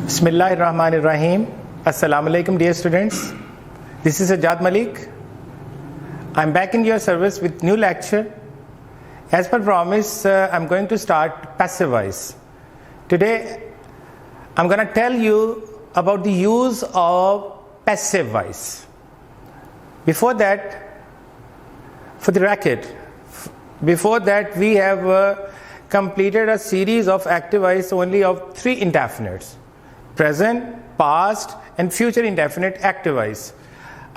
Bismillahirrahmanirrahim. Assalamu alaikum dear students. This is Sajjad Malik. I'm back in your service with new lecture. As per promise, I'm going to start passive voice. Today, I'm going to tell you about the use of passive voice. Before that, for the record, we have completed a series of active voice only of 3 indefinites: present, past and future indefinite active voice.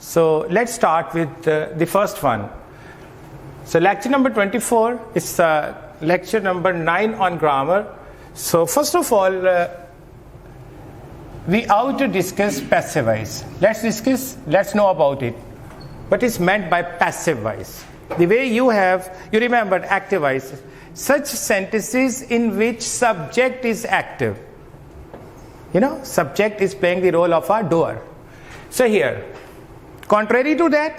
So let's start with the first one. So lecture number 24 is lecture number 9 on grammar. So first of all, we ought to discuss passive voice. Let's know about it. What is meant by passive voice? The way you remembered active voice, such sentences in which subject is active. Subject is playing the role of a doer. So here, contrary to that,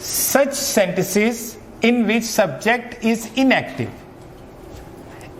such sentences in which subject is inactive.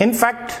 In fact,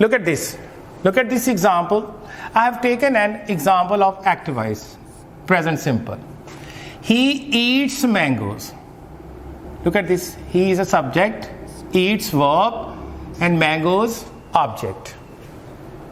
Look at this example. I have taken an example of active voice, present simple. He eats mangoes. Look at this. He is a subject, eats verb, and mangoes object.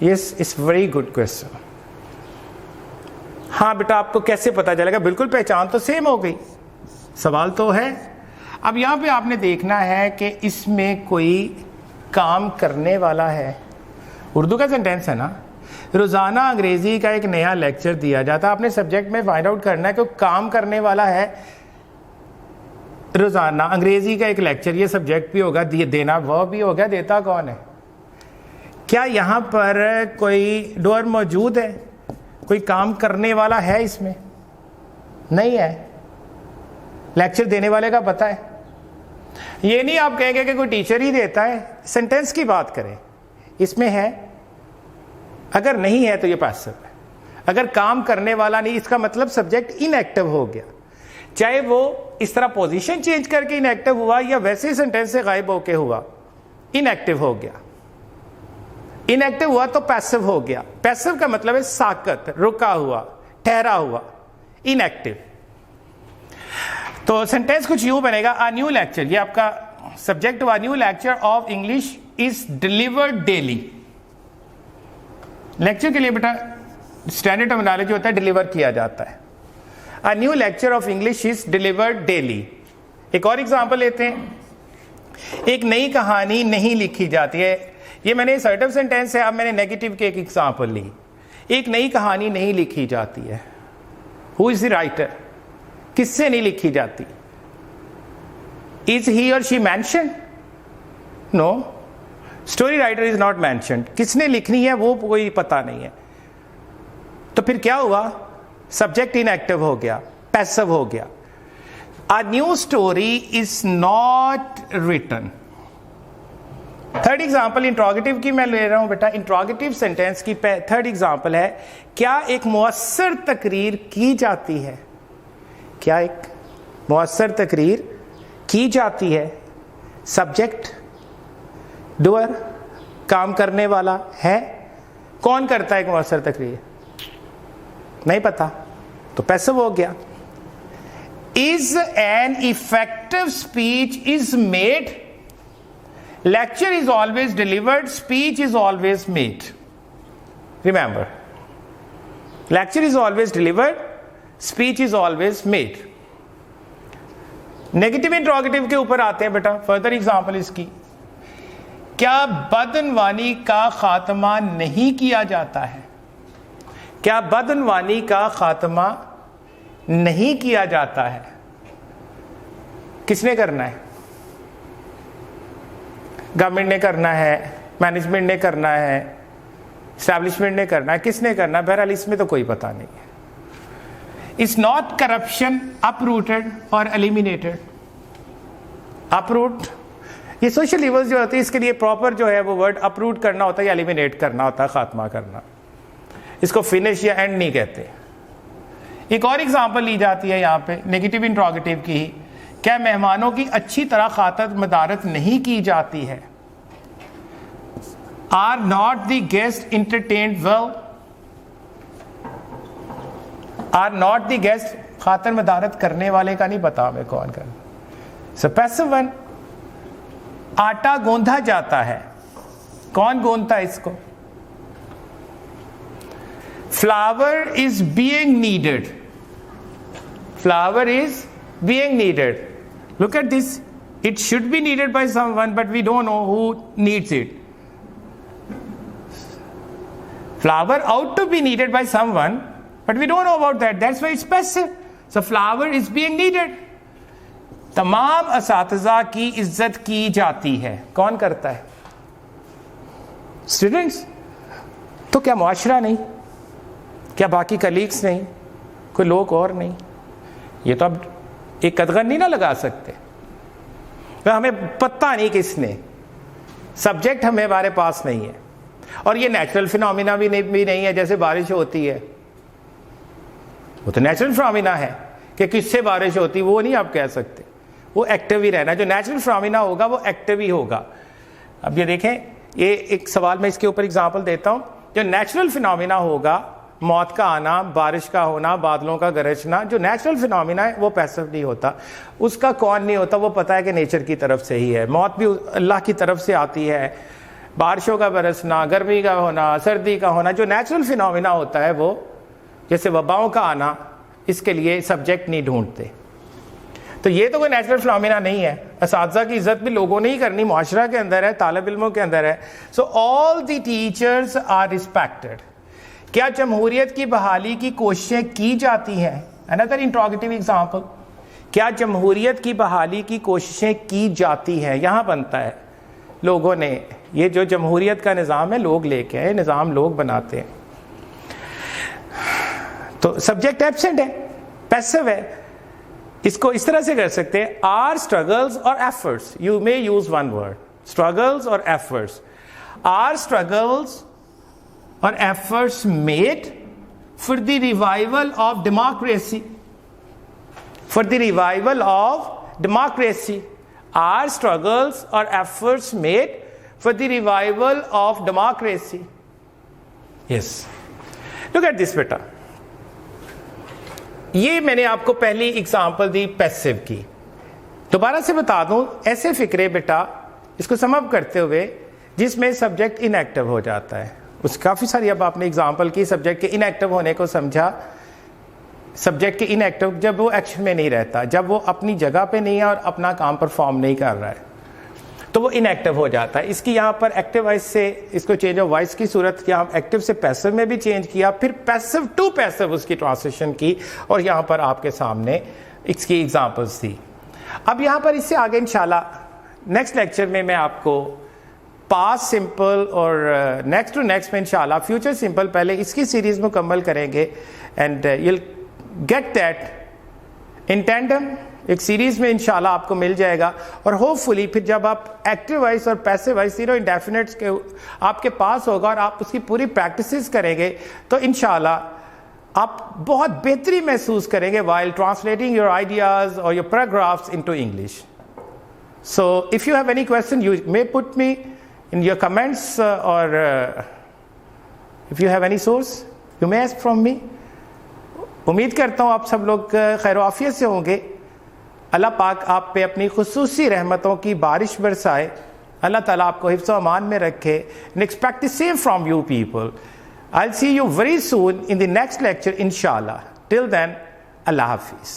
Yes it's very good question. ہاں بیٹا آپ کو کیسے پتا چلے گا؟ بالکل پہچان تو سیم ہو گئی, سوال تو ہے. اب یہاں پہ آپ نے دیکھنا ہے کہ اس میں کوئی کام کرنے والا ہے. اردو کا سینٹینس ہے نا. روزانہ انگریزی کا ایک نیا لیکچر دیا جاتا ہے. آپ نے سبجیکٹ میں فائنڈ آؤٹ کرنا ہے کہ کام کرنے والا ہے. روزانہ انگریزی کا ایک لیکچر, یہ سبجیکٹ بھی ہوگا, دینا ورب بھی ہوگا, دیتا کون ہے؟ کیا یہاں پر کوئی ڈور موجود ہے؟ کوئی کام کرنے والا ہے اس میں؟ نہیں ہے. لیکچر دینے والے کا پتہ ہے. یہ نہیں آپ کہیں گے کہ کوئی ٹیچر ہی دیتا ہے. سینٹینس کی بات کریں, اس میں ہے. اگر نہیں ہے تو یہ پیسو ہے. اگر کام کرنے والا نہیں, اس کا مطلب سبجیکٹ ان ایکٹیو ہو گیا, چاہے وہ اس طرح پوزیشن چینج کر کے ان ایکٹیو ہوا یا ویسے ہی سینٹینس سے غائب ہو کے ہوا, ان ایکٹیو ہو گیا. ان ایکٹیو ہوا تو پیسو ہو گیا. پیسو کا مطلب ہے ساکت, رکا ہوا, ٹھہرا ہوا, ان ایکٹیو. تو سینٹینس کچھ یوں بنے گا, a new lecture, یہ آپ کا سبجیکٹ ہوا, new lecture of English is delivered daily. Lecture کے لیے بیٹا اسٹینڈرڈ ٹرمینالوجی ہوتا ہے ڈیلیور کیا جاتا ہے. a new lecture of English is delivered daily. ایک اور ایگزامپل لیتے ہیں. ایک نئی کہانی نہیں لکھی جاتی ہے. یہ میں نے assertive سینٹینس ہے, اب میں نے نیگیٹو کی ایک ایگزامپل لی. ایک نئی کہانی نہیں لکھی جاتی ہے. who is the writer? کس سے نہیں لکھی جاتی؟ is he or she mentioned? no. story writer is not mentioned. کس نے لکھنی ہے وہ کوئی پتہ نہیں ہے. تو پھر کیا ہوا؟ سبجیکٹ ان ایکٹیو ہو گیا, پیسو ہو گیا. a new story is not written. Third example interrogative کی میں لے رہا ہوں بیٹا. انٹروگیٹو سینٹینس کی تھرڈ ایگزامپل ہے, کیا ایک مؤثر تقریر کی جاتی ہے؟ کیا ایک مؤثر تقریر کی جاتی ہے؟ سبجیکٹ, ڈوئر, کام کرنے والا ہے. کون کرتا ہے ایک مؤثر تقریر؟ نہیں پتا, تو پیسو ہو گیا. is an effective speech is made. Lecture is always delivered, speech is always made. Remember, lecture is always delivered, speech is always made. Negative interrogative کے اوپر آتے ہیں بیٹا. فردر ایگزامپل اس کی, کیا بدعنوانی کا خاتمہ نہیں کیا جاتا ہے؟ کیا بدعنوانی کا خاتمہ نہیں کیا جاتا ہے؟ کس نے کرنا ہے؟ گورنمنٹ نے کرنا ہے, مینجمنٹ نے کرنا ہے, اسٹیبلشمنٹ نے کرنا ہے, کس نے کرنا ہے؟ بہرحال اس میں تو کوئی پتہ نہیں ہے. Is not corruption uprooted or eliminated? uproot, یہ سوشل ایونز جو ہوتی ہے اس کے لیے پراپر جو ہے وہ ورڈ اپروٹ کرنا ہوتا ہے یا ایلیمینیٹ کرنا ہوتا ہے, خاتمہ کرنا. اس کو فنش یا اینڈ نہیں کہتے. ایک اور ایگزامپل لی جاتی ہے یہاں پہ نیگیٹو انٹروگیٹو کی, کیا مہمانوں کی اچھی طرح خاطر مدارت نہیں کی جاتی ہے؟ Are not the guests entertained well? Are not the guests, خاطر مدارت کرنے والے کا نہیں پتا ہمیں کون کرنا. So passive one. آٹا گوندھا جاتا ہے, کون گوندھتا ہے اس کو؟ Flour is being needed. Flour is being needed. Look at this. It should be needed by someone, but we don't know who needs it. Flour ought to be needed by someone, but we don't know about that. That's why it's passive. So flour is being needed. تمام اساتذہ کی عزت کی جاتی ہے, کون کرتا ہے؟ اسٹوڈنٹس. تو کیا معاشرہ نہیں؟ کیا باقی کلیگس نہیں؟ کوئی لوگ اور نہیں؟ یہ تو اب ایک قدغن نہیں نہ لگا سکتے. ہمیں پتہ نہیں کس نے, سبجیکٹ ہمارے پاس نہیں ہے, اور یہ نیچرل فینومینا بھی نہیں ہے. جیسے بارش ہوتی ہے, وہ تو نیچرل فینومینا ہے, کہ کس سے بارش ہوتی وہ نہیں آپ کہہ سکتے. وہ ایکٹیو ہی رہنا, جو نیچرل فینومینا ہوگا وہ ایکٹیو ہی ہوگا. اب یہ دیکھیں, یہ ایک سوال میں اس کے اوپر اگزامپل دیتا ہوں. جو نیچرل فینومینا ہوگا, موت کا آنا, بارش کا ہونا, بادلوں کا گرجنا, جو نیچرل فینومینا ہے وہ پیسو نہیں ہوتا. اس کا کون نہیں ہوتا, وہ پتہ ہے کہ نیچر کی طرف سے ہی ہے. موت بھی اللہ کی طرف سے آتی ہے, بارشوں کا برسنا, گرمی کا ہونا, سردی کا ہونا, جو نیچرل فینومینا ہوتا ہے وہ, جیسے وباؤں کا آنا, اس کے لیے سبجیکٹ نہیں ڈھونڈتے. تو یہ تو کوئی نیچرل فینومینا نہیں ہے. اساتذہ کی عزت بھی لوگوں نے ہی کرنی, معاشرہ کے اندر ہے, طالب علموں کے اندر ہے. سو آل دی ٹیچرز آر ریسپیکٹڈ. کیا جمہوریت کی بحالی کی کوششیں کی جاتی ہیں؟ another interrogative example. کیا جمہوریت کی بحالی کی کوششیں کی جاتی ہیں؟ یہاں بنتا ہے لوگوں نے, یہ جو جمہوریت کا نظام ہے لوگ لے کے آئے, نظام لوگ بناتے ہیں. تو سبجیکٹ ایبسنٹ ہے, پیسو ہے. اس کو اس طرح سے کر سکتے ہیں, are struggles or efforts. You may use one word, struggles or efforts. Are struggles or efforts made for the revival of democracy. For the revival of democracy. Are struggles or efforts made for the revival of democracy. Yes, look at this بیٹا. یہ میں نے آپ کو پہلی example دی passive کی. دوبارہ سے بتا دوں, ایسے فکرے بیٹا اس کو سم اپ کرتے ہوئے جس میں سبجیکٹ ان ایکٹیو ہو جاتا ہے. اس کافی ساری اب آپ نے اگزامپل کی, سبجیکٹ کے ان ایکٹیو ہونے کو سمجھا. سبجیکٹ کے ان ایکٹیو جب وہ ایکشن میں نہیں رہتا, جب وہ اپنی جگہ پہ نہیں ہے اور اپنا کام پرفارم نہیں کر رہا ہے, تو وہ ان ایکٹیو ہو جاتا ہے. اس کی یہاں پر ایکٹیو وائس سے اس کو چینج آف وائس کی صورت کیا, ہم ایکٹیو سے پیسو میں بھی چینج کیا, پھر پیسو ٹو پیسو اس کی ٹرانسلیشن کی, اور یہاں پر آپ کے سامنے اس کی ایگزامپلس دی. اب یہاں پر اس سے آگے انشاءاللہ نیکسٹ لیکچر میں آپ کو پاسٹ سمپل اور نیکسٹ ٹو نیکسٹ میں انشاءاللہ فیوچر سمپل پہلے اس کی سیریز مکمل کریں گے. And you get that in tandem, ایک سیریز میں انشاءاللہ آپ کو مل جائے گا. اور ہوپ فلی پھر جب آپ ایکٹیو وائس اور پیسو وائس تینوں انڈیفینٹس کے آپ کے پاس ہوگا اور آپ اس کی پوری پریکٹسز کریں گے, تو انشاءاللہ آپ بہت بہتری محسوس کریں گے while translating your ideas or your paragraphs into English. So if you have any question, you may put me in your comments, or if you have any source, you may ask from me. امید کرتا ہوں آپ سب لوگ خیر و عافیت سے ہوں گے. اللہ پاک آپ پہ اپنی خصوصی رحمتوں کی بارش برسائے. اللہ تعالیٰ آپ کو حفظ و امان میں رکھے. And expect the same from you people. I'll see you very soon in the next lecture inshallah. Till then, Allah Hafiz.